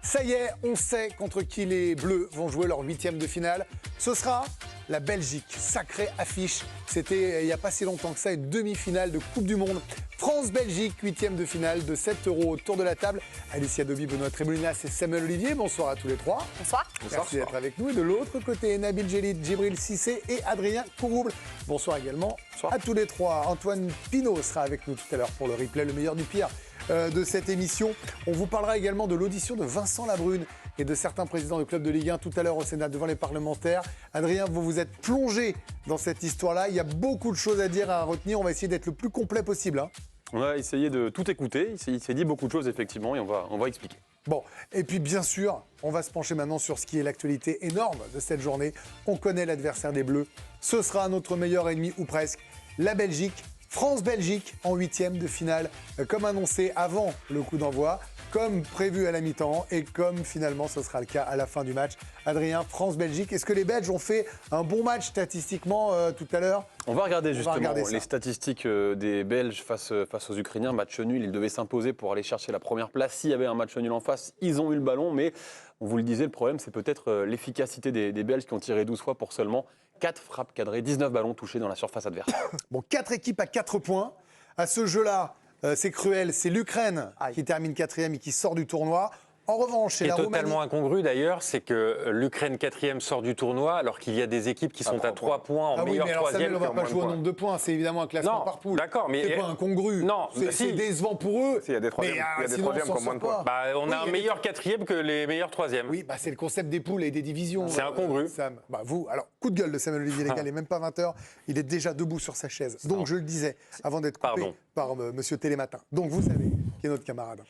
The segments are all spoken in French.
Ça y est, on sait contre qui les Bleus vont jouer leur 8e de finale. Ce sera la Belgique, sacrée affiche. C'était il n'y a pas si longtemps que ça, une demi-finale de Coupe du Monde. France-Belgique, 8e de finale de 7 € autour de la table. Alicia Dobi, Benoît Tremoulinas et Samuel Olivier, bonsoir à tous les trois. Bonsoir. Merci d'être avec nous. Et de l'autre côté, Nabil Djellit, Djibril Cissé et Adrien Kourouble. Bonsoir également à tous les trois. Antoine Pinault sera avec nous tout à l'heure pour le replay, le meilleur du pire de cette émission. On vous parlera également de l'audition de Vincent Labrune et de certains présidents de clubs de Ligue 1 tout à l'heure au Sénat devant les parlementaires. Adrien, vous vous êtes plongé dans cette histoire-là. Il y a beaucoup de choses à dire, à retenir. On va essayer d'être le plus complet possible. On a essayé de tout écouter. Il s'est dit beaucoup de choses, effectivement, et on va expliquer. Bon, et puis bien sûr, on va se pencher maintenant sur ce qui est l'actualité énorme de cette journée. On connaît l'adversaire des Bleus. Ce sera notre meilleur ennemi, ou presque, la Belgique. France-Belgique en 8e de finale, comme annoncé avant le coup d'envoi, comme prévu à la mi-temps et comme finalement ce sera le cas à la fin du match. Adrien, France-Belgique, est-ce que les Belges ont fait un bon match statistiquement tout à l'heure ? On va regarder justement les statistiques des Belges face aux Ukrainiens. Match nul, ils devaient s'imposer pour aller chercher la première place. S'il y avait un match nul en face, ils ont eu le ballon, mais on vous le disait, le problème c'est peut-être l'efficacité des Belges qui ont tiré 12 fois pour seulement 4 frappes cadrées, 19 ballons touchés dans la surface adverse. Bon, 4 équipes à 4 points. À ce jeu-là, c'est cruel, c'est l'Ukraine qui termine 4e et qui sort du tournoi. En revanche, c'est la Roumanie. Ce qui est totalement incongru d'ailleurs, c'est que l'Ukraine 4e sort du tournoi alors qu'il y a des équipes qui sont à 3 points en meilleur 3e. Samuel, on ne va pas jouer au nombre de points, c'est évidemment un classement par poule. D'accord, mais c'est pas incongru. Non, c'est décevant pour eux. Il y a des 3e qui ont moins de points. On a un meilleur 4e que les meilleurs 3e. Oui, c'est le concept des poules et des divisions. C'est incongru. Sam. Alors, coup de gueule de Samuel Olivier, les gars, il n'est même pas 20h, il est déjà debout sur sa chaise. Donc, je le disais, avant d'être coupé par Monsieur Télématin. Donc, vous savez, qui est notre camarade.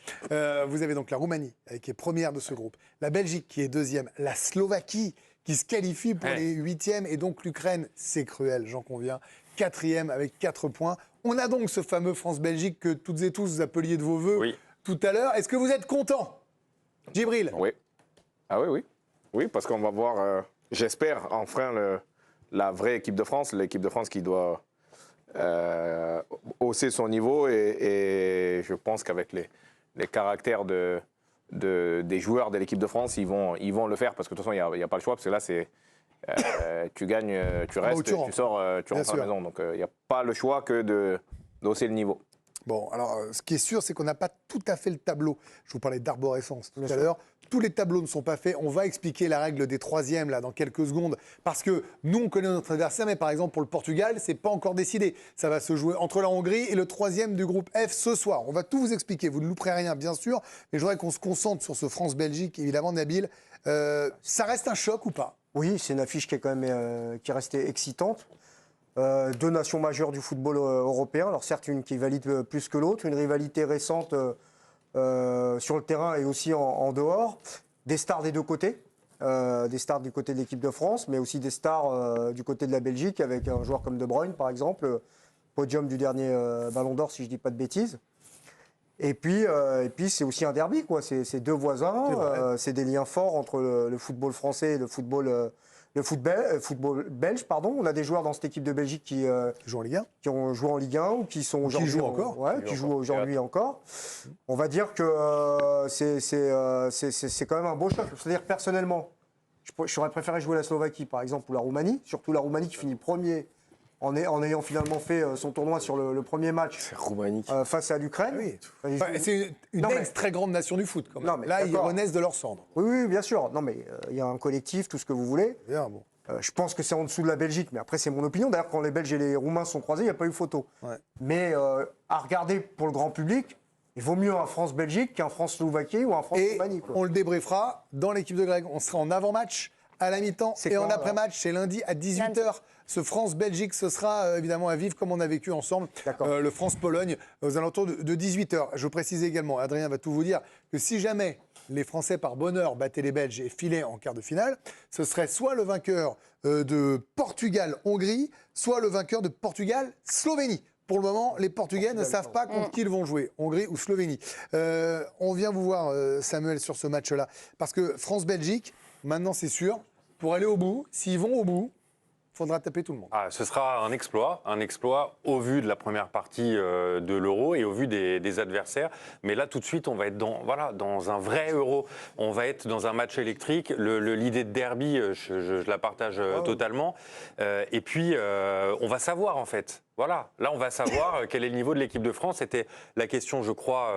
Vous avez donc la Roumanie, qui est première de ce groupe. La Belgique, qui est 2e. La Slovaquie, qui se qualifie pour les 8e. Et donc, l'Ukraine, c'est cruel, j'en conviens, 4e avec 4 points. On a donc ce fameux France-Belgique que toutes et tous vous appeliez de vos voeux tout à l'heure. Est-ce que vous êtes content, Djibril ? Oui. Ah oui. Oui, parce qu'on va voir, j'espère, enfin, la vraie équipe de France. L'équipe de France qui doit hausser son niveau. Et je pense qu'avec les caractères des joueurs de l'équipe de France, ils vont le faire. Parce que de toute façon, il n'y a pas le choix. Parce que là, c'est tu gagnes, tu restes, tu sors, tu rentres à la maison. Donc, il n'y a pas le choix que de hausser le niveau. Bon, alors, ce qui est sûr, c'est qu'on n'a pas tout à fait le tableau. Je vous parlais d'arborescence tout à l'heure. Tous les tableaux ne sont pas faits. On va expliquer la règle des 3e là, dans quelques secondes. Parce que nous, on connaît notre adversaire, mais par exemple, pour le Portugal, c'est pas encore décidé. Ça va se jouer entre la Hongrie et le 3e du groupe F ce soir. On va tout vous expliquer. Vous ne louperez rien, bien sûr. Mais je voudrais qu'on se concentre sur ce France-Belgique, évidemment, Nabil. Ça reste un choc ou pas ? Oui, c'est une affiche qui est quand même qui est restée excitante. 2 nations majeures du football européen. Alors certes, une qui valide plus que l'autre, une rivalité récente sur le terrain et aussi en dehors. Des stars des deux côtés, des stars du côté de l'équipe de France, mais aussi des stars du côté de la Belgique, avec un joueur comme De Bruyne, par exemple, podium du dernier Ballon d'Or, si je ne dis pas de bêtises. Et puis c'est aussi un derby, quoi. C'est 2 voisins, c'est des liens forts entre le football français et le football belge, pardon. On a des joueurs dans cette équipe de Belgique qui jouent en Ligue 1, qui ont joué en Ligue 1 ou qui sont aujourd'hui qui jouent encore, qui jouent aujourd'hui encore. On va dire que c'est quand même un beau choc. C'est-à-dire personnellement, j'aurais préféré jouer la Slovaquie par exemple ou la Roumanie, surtout la Roumanie qui finit premier en ayant finalement fait son tournoi sur le premier match face à l'Ukraine. C'est une très grande nation du foot, quand même. Non, là, ils renaissent de leur cendre. Oui, bien sûr. Non, mais il y a un collectif, tout ce que vous voulez. Bien, bon. Je pense que c'est en dessous de la Belgique, mais après, c'est mon opinion. D'ailleurs, quand les Belges et les Roumains se sont croisés, il n'y a pas eu photo. Ouais. Mais à regarder pour le grand public, il vaut mieux un France-Belgique qu'un France-Slovaquie ou un France-Roumanie. On le débriefera dans l'équipe de Greg. On sera en avant-match à la mi-temps et en après-match. C'est lundi à 18h. Ce France-Belgique, ce sera évidemment à vivre comme on a vécu ensemble. Le France-Pologne aux alentours de 18h. Je précise également, Adrien va tout vous dire, que si jamais les Français, par bonheur, battaient les Belges et filaient en quart de finale, ce serait soit le vainqueur de Portugal-Hongrie, soit le vainqueur de Portugal-Slovénie. Pour le moment, les Portugais ne savent pas contre qui ils vont jouer, Hongrie ou Slovénie. On vient vous voir, Samuel, sur ce match-là. Parce que France-Belgique, maintenant c'est sûr, pour aller au bout, s'ils vont au bout, faudra taper tout le monde. Ce sera un exploit au vu de la première partie de l'Euro et au vu des adversaires. Mais là, tout de suite, on va être dans un vrai Euro. On va être dans un match électrique. L'idée de derby, je la partage totalement. Et puis, on va savoir, en fait. Voilà, là, on va savoir quel est le niveau de l'équipe de France. C'était la question, je crois,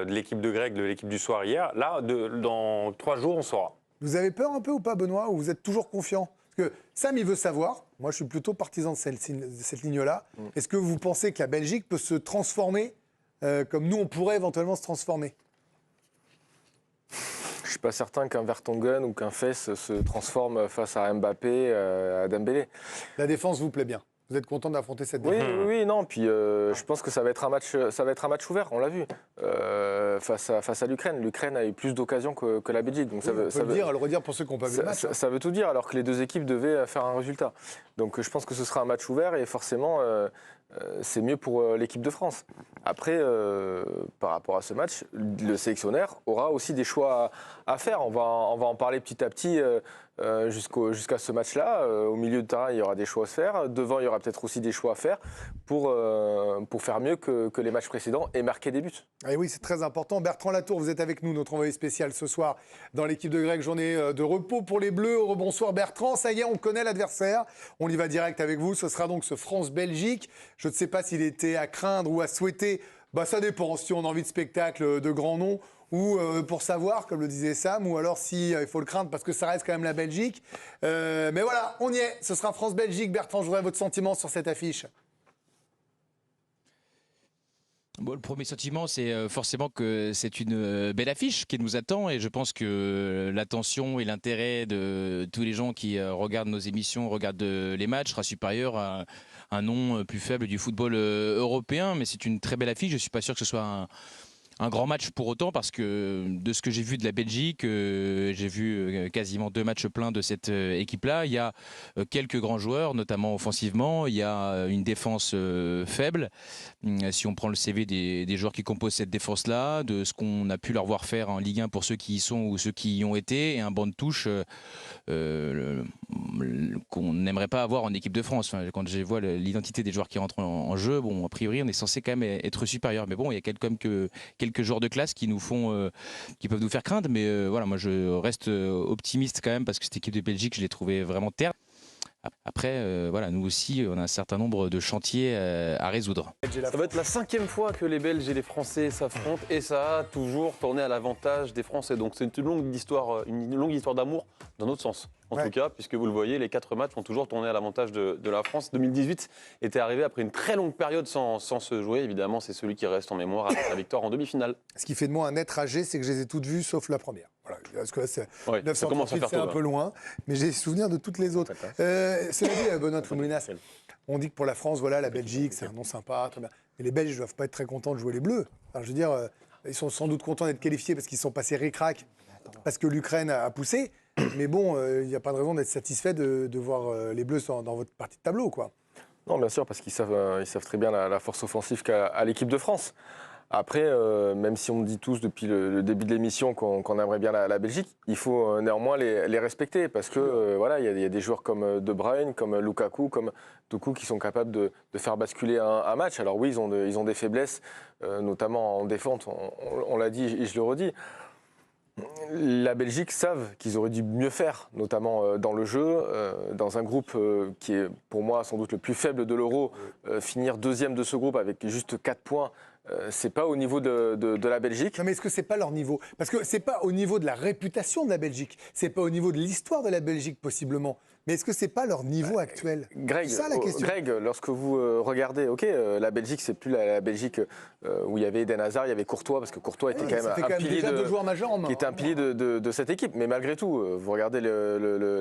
de l'équipe de Greg, de l'équipe du soir hier. Là, dans 3 jours, on saura. Vous avez peur un peu ou pas, Benoît, ou vous êtes toujours confiant? Parce que Sam, il veut savoir. Moi, je suis plutôt partisan de cette ligne-là. Est-ce que vous pensez que la Belgique peut se transformer comme nous, on pourrait éventuellement se transformer? Je ne suis pas certain qu'un Vertonghen ou qu'un Fess se transforme face à Mbappé, à Dembélé. La défense vous plaît bien? Vous êtes content d'affronter cette défense? Oui, non. Puis je pense que ça va être un match ouvert. On l'a vu face à l'Ukraine. L'Ukraine a eu plus d'occasions que la Belgique. Donc on peut le redire pour ceux qui n'ont pas vu le match. Ça veut tout dire, alors que les deux équipes devaient faire un résultat. Donc je pense que ce sera un match ouvert et forcément c'est mieux pour l'équipe de France. Après, par rapport à ce match, le sélectionneur aura aussi des choix à faire. On va en parler petit à petit. Jusqu'à ce match-là. Au milieu de terrain, il y aura des choix à se faire. Devant, il y aura peut-être aussi des choix à faire pour faire mieux que les matchs précédents et marquer des buts. Et oui, c'est très important. Bertrand Latour, vous êtes avec nous, notre envoyé spécial ce soir dans l'équipe de Greg. Journée de repos pour les Bleus. Bonsoir Bertrand, ça y est, on connaît l'adversaire. On y va direct avec vous. Ce sera donc ce France-Belgique. Je ne sais pas s'il était à craindre ou à souhaiter. Ça dépend si on a envie de spectacle de grands noms. Ou pour savoir, comme le disait Sam, ou alors si il faut le craindre parce que ça reste quand même la Belgique. Mais voilà, on y est. Ce sera France-Belgique. Bertrand, je voudrais votre sentiment sur cette affiche. Le premier sentiment, c'est forcément que c'est une belle affiche qui nous attend et je pense que l'attention et l'intérêt de tous les gens qui regardent nos émissions, regardent les matchs sera supérieur à un nom plus faible du football européen. Mais c'est une très belle affiche. Je ne suis pas sûr que ce soit un grand match pour autant parce que de ce que j'ai vu de la Belgique, j'ai vu quasiment 2 matchs pleins de cette équipe-là. Il y a quelques grands joueurs, notamment offensivement. Il y a une défense faible. Si on prend le CV des joueurs qui composent cette défense-là, de ce qu'on a pu leur voir faire en Ligue 1 pour ceux qui y sont ou ceux qui y ont été, et un banc de touche qu'on n'aimerait pas avoir en équipe de France. Enfin, quand je vois l'identité des joueurs qui rentrent en jeu, a priori, on est censé quand même être supérieur. Mais bon, il y a quelques joueurs de classe qui peuvent nous faire craindre. Mais voilà, moi, je reste optimiste quand même parce que cette équipe de Belgique, je l'ai trouvée vraiment terne. Après, nous aussi, on a un certain nombre de chantiers à résoudre. Ça va être la 5e fois que les Belges et les Français s'affrontent et ça a toujours tourné à l'avantage des Français. Donc c'est une longue histoire d'amour dans notre sens. En tout cas, puisque vous le voyez, les 4 matchs ont toujours tourné à l'avantage de la France. 2018 était arrivé après une très longue période sans se jouer. Évidemment, c'est celui qui reste en mémoire avec la victoire en demi-finale. Ce qui fait de moi un être âgé, c'est que je les ai toutes vues sauf la première. Voilà, parce que là, c'est 938, c'est un peu loin, mais j'ai souvenir de toutes les autres. Cela dit, Benoît Moulinas, on dit que pour la France, voilà, la Belgique, c'est un nom sympa, très bien. Mais les Belges ne doivent pas être très contents de jouer les Bleus. Alors, je veux dire, ils sont sans doute contents d'être qualifiés parce qu'ils sont passés ric-rac, parce que l'Ukraine a poussé. Mais bon, il n'y a pas de raison d'être satisfait de voir les Bleus dans votre partie de tableau, quoi. Non, bien sûr, parce qu'ils savent très bien la force offensive qu'a l'équipe de France. Après, même si on dit tous depuis le début de l'émission qu'on aimerait bien la Belgique, il faut néanmoins les respecter parce que il y a des joueurs comme De Bruyne, comme Lukaku, comme Doku qui sont capables de faire basculer un match. Alors oui, ils ont des faiblesses, notamment en défense. On l'a dit et je le redis. La Belgique savent qu'ils auraient dû mieux faire, notamment dans le jeu, dans un groupe qui est pour moi sans doute le plus faible de l'Euro, finir 2e de ce groupe avec juste 4 points. C'est pas au niveau de la Belgique. Non, mais est-ce que c'est pas leur niveau? Parce que c'est pas au niveau de la réputation de la Belgique, c'est pas au niveau de l'histoire de la Belgique possiblement. Mais est-ce que c'est pas leur niveau actuel? Greg, c'est ça la question. Greg, lorsque vous regardez, la Belgique, c'est plus la Belgique où il y avait Eden Hazard, il y avait Courtois, parce que Courtois était quand même un pilier de joueurs majeurs en main. Qui était un pilier de cette équipe. Mais malgré tout, vous regardez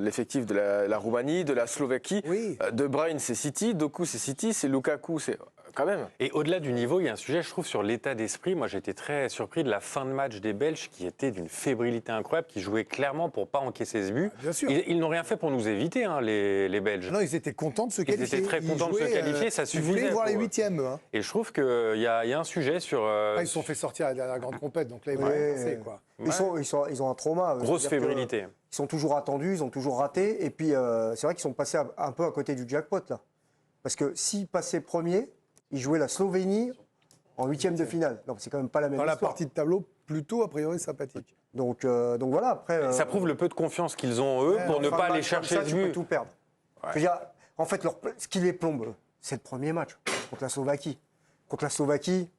l'effectif de la Roumanie, de la Slovaquie. Oui. De Bruyne, c'est City, Doku, c'est City, c'est Lukaku, c'est Quand même. Et au-delà du niveau, il y a un sujet, je trouve, sur l'état d'esprit. Moi, j'ai été très surpris de la fin de match des Belges qui était d'une fébrilité incroyable, qui jouaient clairement pour pas encaisser ce but. Bien sûr. Ils n'ont rien fait pour nous éviter, hein, les Belges. Non, ils étaient contents de se qualifier. Ils étaient très contents de se qualifier, ça suffisait. Ils voulaient voir les huitièmes. Hein. Et je trouve qu'il y a un sujet sur... Ils se sont fait sortir à la grande compète, donc là, ils vont avancer, quoi. Ils ont un trauma. Grosse fébrilité. Ils sont toujours attendus, ils ont toujours raté. Et puis, c'est vrai qu'ils sont passés un peu à côté du jackpot, là. Parce que s'ils passaient premier, ils jouaient la Slovénie en huitième de finale. Donc, c'est quand même pas la même Dans la histoire. partie de tableau, plutôt, a priori, sympathique. Donc voilà, après... Ça prouve le peu de confiance qu'ils ont, eux, pour ne pas aller chercher ça, ce tu peux but. tout perdre. Je veux dire, en fait, ce qui les plombe, c'est le premier match contre la Slovaquie. Contre la Slovaquie,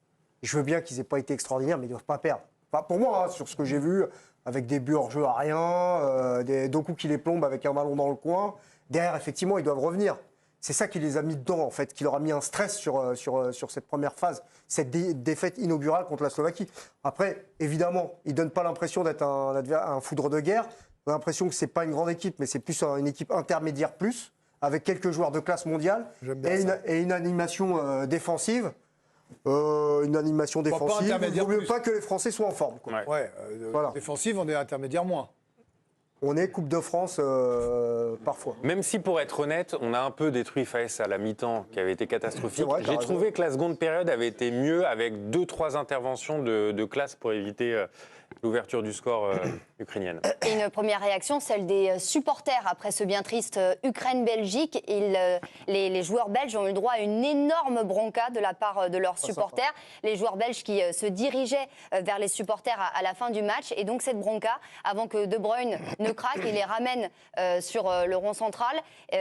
je veux bien qu'ils n'aient pas été extraordinaires, mais ils ne doivent pas perdre. Enfin, pour moi, hein, sur ce que j'ai vu, avec des buts hors jeu à rien, des Doku qui les plombent avec un ballon dans le coin, derrière, effectivement, ils doivent revenir. C'est ça qui les a mis dedans, en fait, qui leur a mis un stress sur cette première phase, cette défaite inaugurale contre la Slovaquie. Après, évidemment, ils ne donnent pas l'impression d'être un foudre de guerre. On a l'impression que ce n'est pas une grande équipe, mais c'est plus une équipe intermédiaire plus, avec quelques joueurs de classe mondiale et une animation défensive. Une animation défensive. Il ne vaut mieux pas que les Français soient en forme. Quoi. Voilà. Défensive, on est intermédiaire moins. On est Coupe de France parfois. Même si, pour être honnête, on a un peu détruit Faes à la mi-temps, qui avait été catastrophique. Vrai, j'ai trouvé que la seconde période avait été mieux, avec 2-3 interventions de classe pour éviter l'ouverture du score ukrainienne. Et une première réaction, celle des supporters après ce bien triste Ukraine-Belgique. Les joueurs belges ont eu le droit à une énorme bronca de la part de leurs supporters. Les joueurs belges qui se dirigeaient vers les supporters à la fin du match. Et donc cette bronca, avant que De Bruyne ne craque, il les ramène sur le rond central.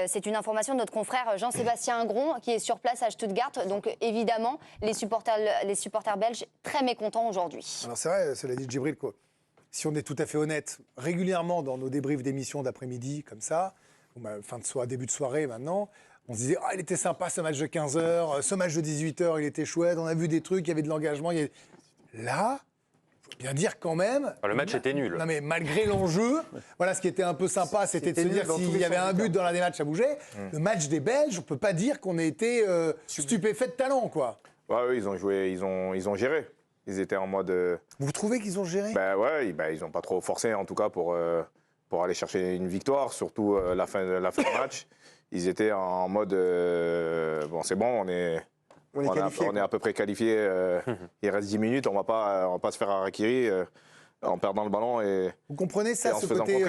C'est une information de notre confrère Jean-Sébastien Ingron qui est sur place à Stuttgart. Donc évidemment, les supporters belges très mécontents aujourd'hui. Alors c'est vrai, cela dit Djibril, quoi. Si on est tout à fait honnête, régulièrement dans nos débriefs d'émissions d'après-midi, comme ça, début de soirée maintenant, on se disait « Ah, il était sympa ce match de 15h, ce match de 18h, il était chouette, on a vu des trucs, il y avait de l'engagement. Là, il faut bien dire quand même... Le match était nul. Non mais malgré l'enjeu, voilà, ce qui était un peu sympa, c'était de se dire s'il y avait un but dans l'un des matchs, ça bougeait. Le match des Belges, on ne peut pas dire qu'on ait été stupéfait de talent, quoi. Ouais, oui, ils ont joué, ils ont géré. Ils étaient en mode... Vous trouvez qu'ils ont géré ? Ils n'ont pas trop forcé, en tout cas, pour aller chercher une victoire, surtout la fin de match. Ils étaient en mode... bon, c'est bon, on est à peu près qualifiés. Il reste 10 minutes, on va pas se faire harakiri en perdant le ballon. Vous comprenez ça, ce côté...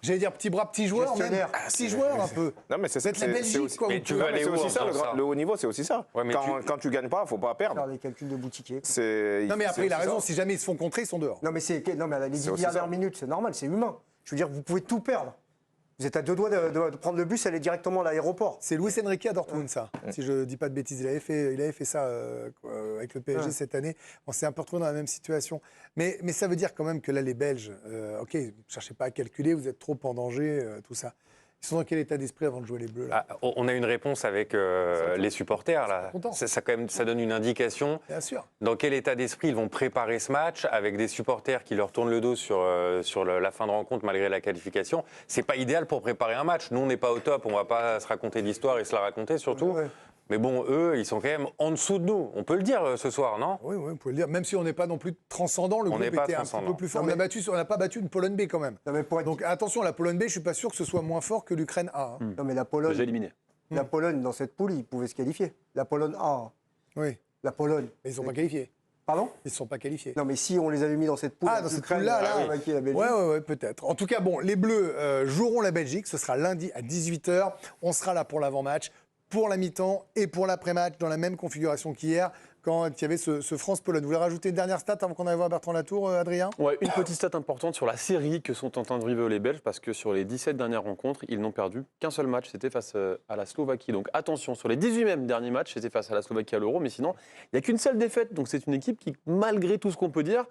J'allais dire petit bras, petit joueur, même. Petit joueur un peu. Non, mais c'est la Belgique, quoi. Mais tu veux aller aussi où ça, le haut niveau, c'est aussi ça. Ouais, quand tu gagnes pas, il faut pas perdre. Faire des calculs de boutiquier. Non, mais après, il a raison. Si jamais ils se font contrer, ils sont dehors. Non, mais les 10 dernières minutes, c'est normal, c'est humain. Je veux dire, vous pouvez tout perdre. Vous êtes à 2 doigts de prendre le bus et aller directement à l'aéroport. C'est Luis Enrique à Dortmund, ça. Si je ne dis pas de bêtises, il avait fait ça avec le PSG cette année. On s'est un peu retrouvé dans la même situation. Mais ça veut dire quand même que là, les Belges, OK, ne cherchez pas à calculer, vous êtes trop en danger, tout ça. Ils sont dans quel état d'esprit avant de jouer les Bleus là ? On a une réponse avec les supporters. Là. Ça donne une indication. Bien sûr. Dans quel état d'esprit ils vont préparer ce match avec des supporters qui leur tournent le dos sur la fin de rencontre malgré la qualification. C'est pas idéal pour préparer un match. Nous, on n'est pas au top. On va pas se raconter l'histoire et se la raconter surtout. Ouais. Mais bon, eux, ils sont quand même en dessous de nous. On peut le dire ce soir, non ? Oui, vous pouvez le dire. Même si on n'est pas non plus transcendant, le groupe était un petit peu plus fort. On n'a pas battu une Pologne B quand même. Donc attention, la Pologne B, je ne suis pas sûr que ce soit moins fort que l'Ukraine A. Non, mais la Pologne... Déjà éliminé. La Pologne, dans cette poule, ils pouvaient se qualifier. La Pologne A. Oui. La Pologne... Mais ils ne sont pas qualifiés. Pardon ? Ils ne sont pas qualifiés. Non, mais si on les avait mis dans cette poule... dans cette poule-là, oui, peut-être. En tout cas, bon, les Bleus joueront la Belgique. Ce sera lundi à 18h. On sera là pour l'avant-match, pour la mi-temps et pour l'après-match, dans la même configuration qu'hier, quand il y avait ce France-Pologne. Vous voulez rajouter une dernière stat avant qu'on aille voir Bertrand Latour, Adrien ? Ouais, une petite stat importante sur la série que sont en train de vivre les Belges, parce que sur les 17 dernières rencontres, ils n'ont perdu qu'un seul match, c'était face à la Slovaquie. Donc attention, sur les 18 mêmes derniers matchs, c'était face à la Slovaquie à l'Euro, mais sinon, il n'y a qu'une seule défaite. Donc c'est une équipe qui, malgré tout ce qu'on peut dire,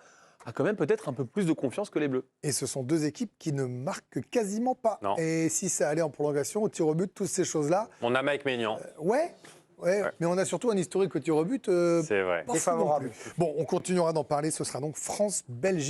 a quand même peut-être un peu plus de confiance que les Bleus. Et ce sont deux équipes qui ne marquent quasiment pas. Non. Et si ça allait en prolongation, au tir au but, toutes ces choses-là... On a Mike Maignan. Ouais, mais on a surtout un historique au tir au but. C'est vrai. Défavorable. Bon, on continuera d'en parler. Ce sera donc France-Belgique.